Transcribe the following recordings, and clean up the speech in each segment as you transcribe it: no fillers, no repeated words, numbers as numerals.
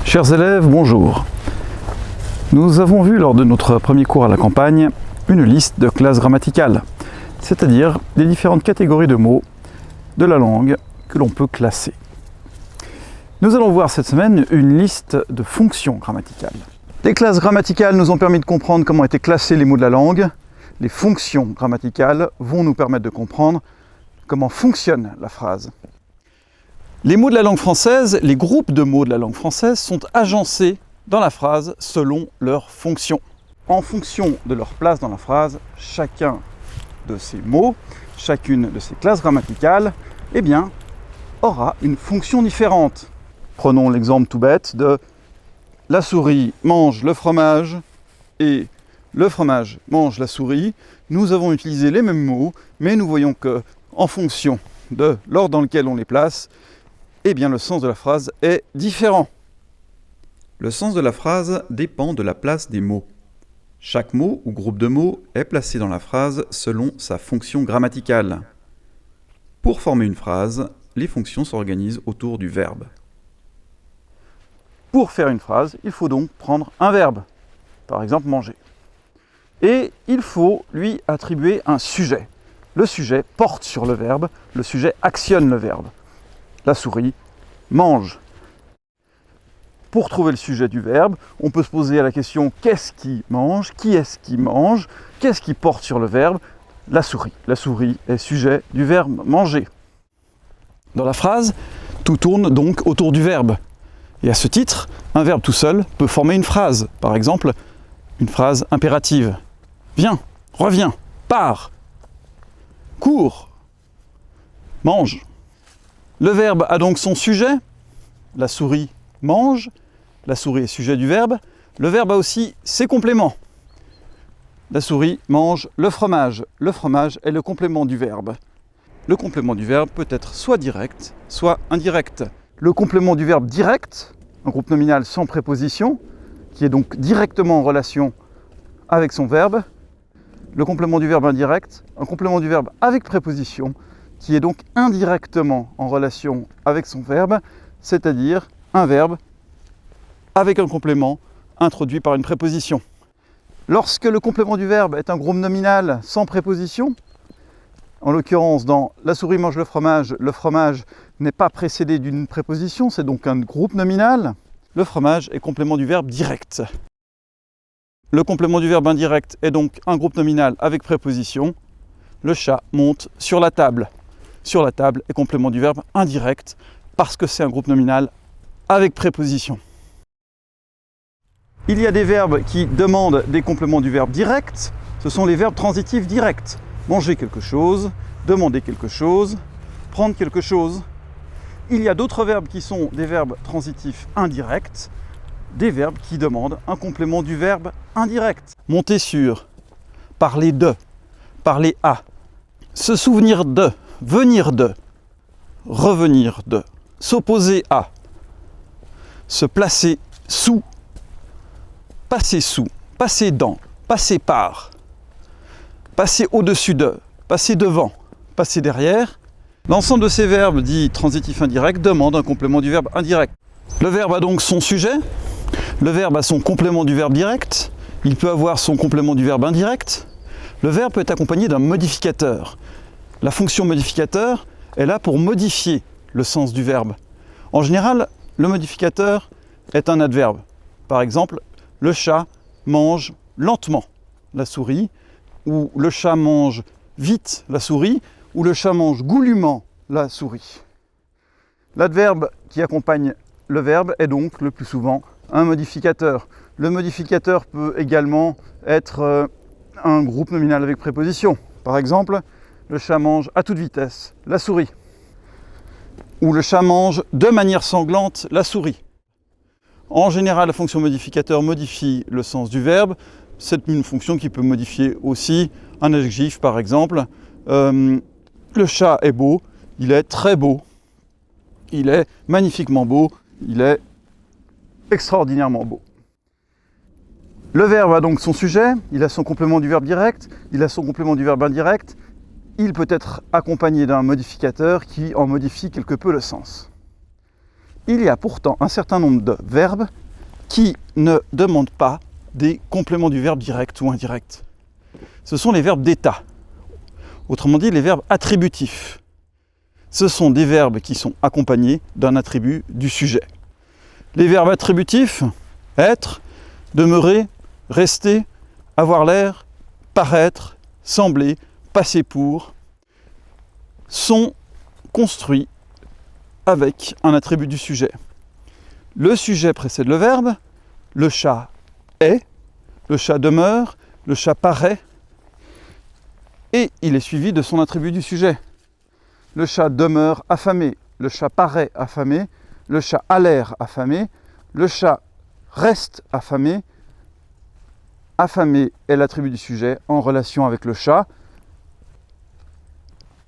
Chers élèves, bonjour. Nous avons vu lors de notre premier cours à la campagne une liste de classes grammaticales, c'est-à-dire des différentes catégories de mots de la langue que l'on peut classer. Nous allons voir cette semaine une liste de fonctions grammaticales. Les classes grammaticales nous ont permis de comprendre comment étaient classés les mots de la langue. Les fonctions grammaticales vont nous permettre de comprendre comment fonctionne la phrase. Les mots de la langue française, les groupes de mots de la langue française sont agencés dans la phrase selon leur fonction. En fonction de leur place dans la phrase, chacun de ces mots, chacune de ces classes grammaticales, aura une fonction différente. Prenons l'exemple tout bête de la souris mange le fromage et le fromage mange la souris. Nous avons utilisé les mêmes mots, mais nous voyons que, en fonction de l'ordre dans lequel on les place, le sens de la phrase est différent. Le sens de la phrase dépend de la place des mots. Chaque mot ou groupe de mots est placé dans la phrase selon sa fonction grammaticale. Pour former une phrase, les fonctions s'organisent autour du verbe. Pour faire une phrase, il faut donc prendre un verbe, par exemple manger. Et il faut lui attribuer un sujet. Le sujet porte sur le verbe, le sujet actionne le verbe. La souris mange. Pour trouver le sujet du verbe, on peut se poser la question qu'est-ce qui mange, qui est-ce qui mange, qu'est-ce qui porte sur le verbe? La souris. La souris est sujet du verbe manger. Dans la phrase, tout tourne donc autour du verbe. Et à ce titre, un verbe tout seul peut former une phrase. Par exemple, une phrase impérative. Viens, reviens, pars, cours, mange. Le verbe a donc son sujet. La souris mange. La souris est sujet du verbe. Le verbe a aussi ses compléments. La souris mange le fromage. Le fromage est le complément du verbe. Le complément du verbe peut être soit direct, soit indirect. Le complément du verbe direct, un groupe nominal sans préposition, qui est donc directement en relation avec son verbe. Le complément du verbe indirect, un complément du verbe avec préposition, qui est donc indirectement en relation avec son verbe, c'est-à-dire un verbe avec un complément introduit par une préposition. Lorsque le complément du verbe est un groupe nominal sans préposition, en l'occurrence dans « la souris mange le fromage », le fromage n'est pas précédé d'une préposition, c'est donc un groupe nominal. Le fromage est complément du verbe direct. Le complément du verbe indirect est donc un groupe nominal avec préposition. Le chat monte sur la table. Sur la table est complément du verbe indirect parce que c'est un groupe nominal avec préposition. Il y a des verbes qui demandent des compléments du verbe direct. Ce sont les verbes transitifs directs. Manger quelque chose, demander quelque chose, prendre quelque chose. Il y a d'autres verbes qui sont des verbes transitifs indirects, des verbes qui demandent un complément du verbe indirect. Monter sur, parler de, parler à, se souvenir de, venir de, revenir de, s'opposer à, se placer sous, passer dans, passer par, passer au-dessus de, passer devant, passer derrière. L'ensemble de ces verbes dits transitifs indirects demandent un complément du verbe indirect. Le verbe a donc son sujet, le verbe a son complément du verbe direct, il peut avoir son complément du verbe indirect. Le verbe peut être accompagné d'un modificateur. La fonction modificateur est là pour modifier le sens du verbe. En général, le modificateur est un adverbe. Par exemple, le chat mange lentement la souris, ou le chat mange vite la souris, ou le chat mange goulûment la souris. L'adverbe qui accompagne le verbe est donc le plus souvent un modificateur. Le modificateur peut également être un groupe nominal avec préposition. Par exemple, le chat mange à toute vitesse la souris. Ou le chat mange de manière sanglante la souris. En général, la fonction modificateur modifie le sens du verbe. C'est une fonction qui peut modifier aussi un adjectif, par exemple. Le chat est beau, il est très beau, il est magnifiquement beau, il est extraordinairement beau. Le verbe a donc son sujet, il a son complément du verbe direct, il a son complément du verbe indirect, il peut être accompagné d'un modificateur qui en modifie quelque peu le sens. il y a pourtant un certain nombre de verbes qui ne demandent pas des compléments du verbe direct ou indirect. Ce sont les verbes d'état. Autrement dit, les verbes attributifs. Ce sont des verbes qui sont accompagnés d'un attribut du sujet. Les verbes attributifs, être, demeurer, rester, avoir l'air, paraître, sembler, passer pour, sont construits avec un attribut du sujet. Le sujet précède le verbe, le chat est, le chat demeure, le chat paraît, et il est suivi de son attribut du sujet. Le chat demeure affamé, le chat paraît affamé, le chat a l'air affamé, le chat reste affamé. Affamé est l'attribut du sujet en relation avec le chat.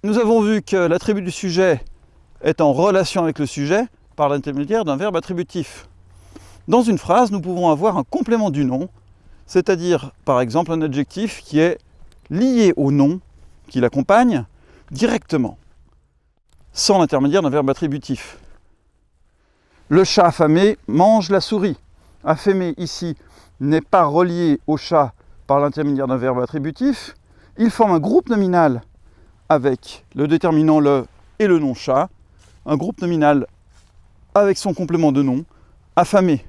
Nous avons vu que l'attribut du sujet est en relation avec le sujet par l'intermédiaire d'un verbe attributif. Dans une phrase, nous pouvons avoir un complément du nom, c'est-à-dire par exemple un adjectif qui est lié au nom qui l'accompagne directement, sans l'intermédiaire d'un verbe attributif. Le chat affamé mange la souris. Affamé ici n'est pas relié au chat par l'intermédiaire d'un verbe attributif. Il forme un groupe nominal avec le déterminant le et le nom chat, un groupe nominal avec son complément de nom, affamé.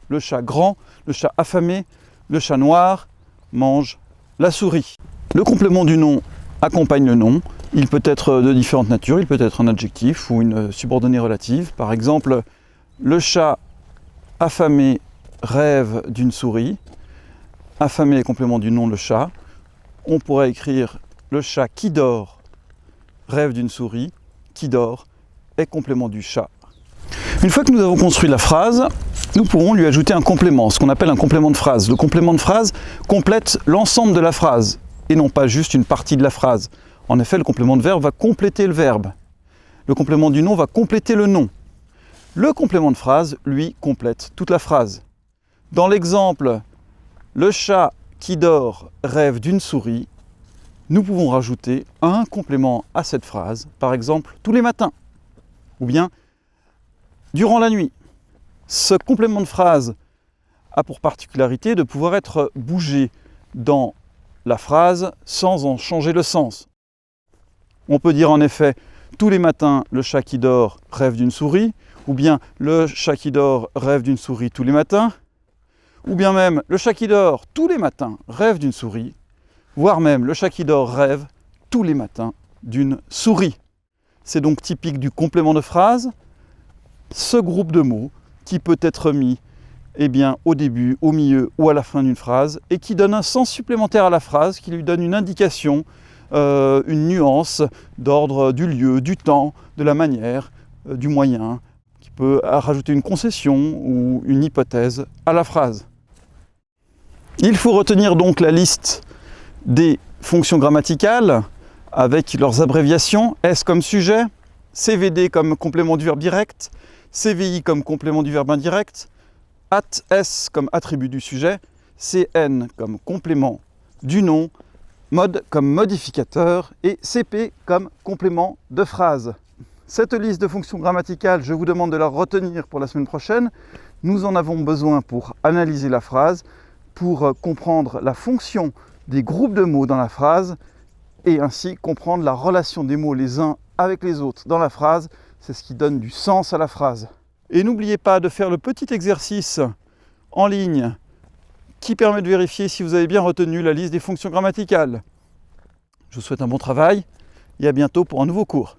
Le chat grand, le chat affamé, le chat noir mange la souris. Le complément du nom accompagne le nom. Il peut être de différentes natures, il peut être un adjectif ou une subordonnée relative. Par exemple, le chat affamé rêve d'une souris. Affamé est complément du nom le chat. On pourrait écrire le chat qui dort rêve d'une souris. Qui dort est complément du chat. Une fois que nous avons construit la phrase, nous pourrons lui ajouter un complément, ce qu'on appelle un complément de phrase. Le complément de phrase complète l'ensemble de la phrase et non pas juste une partie de la phrase. En effet, le complément de verbe va compléter le verbe. Le complément du nom va compléter le nom. Le complément de phrase, lui, complète toute la phrase. Dans l'exemple « Le chat qui dort rêve d'une souris », nous pouvons rajouter un complément à cette phrase, par exemple « tous les matins » ou bien « durant la nuit ». Ce complément de phrase a pour particularité de pouvoir être bougé dans la phrase sans en changer le sens. On peut dire en effet « tous les matins, le chat qui dort rêve d'une souris » ou bien « le chat qui dort rêve d'une souris tous les matins » ou bien même « le chat qui dort tous les matins rêve d'une souris » voire même « le chat qui dort rêve tous les matins d'une souris ». C'est donc typique du complément de phrase, ce groupe de mots qui peut être mis au début, au milieu ou à la fin d'une phrase et qui donne un sens supplémentaire à la phrase, qui lui donne une indication, une nuance d'ordre du lieu, du temps, de la manière, du moyen, qui peut rajouter une concession ou une hypothèse à la phrase. Il faut retenir donc la liste des fonctions grammaticales avec leurs abréviations, S comme sujet, CVD comme complément du verbe direct, CVI comme complément du verbe indirect, AT-S comme attribut du sujet, CN comme complément du nom, mode comme modificateur et CP comme complément de phrase. Cette liste de fonctions grammaticales, je vous demande de la retenir pour la semaine prochaine. Nous en avons besoin pour analyser la phrase, pour comprendre la fonction des groupes de mots dans la phrase et ainsi comprendre la relation des mots les uns avec les autres dans la phrase. C'est ce qui donne du sens à la phrase. Et n'oubliez pas de faire le petit exercice en ligne qui permet de vérifier si vous avez bien retenu la liste des fonctions grammaticales. Je vous souhaite un bon travail et à bientôt pour un nouveau cours.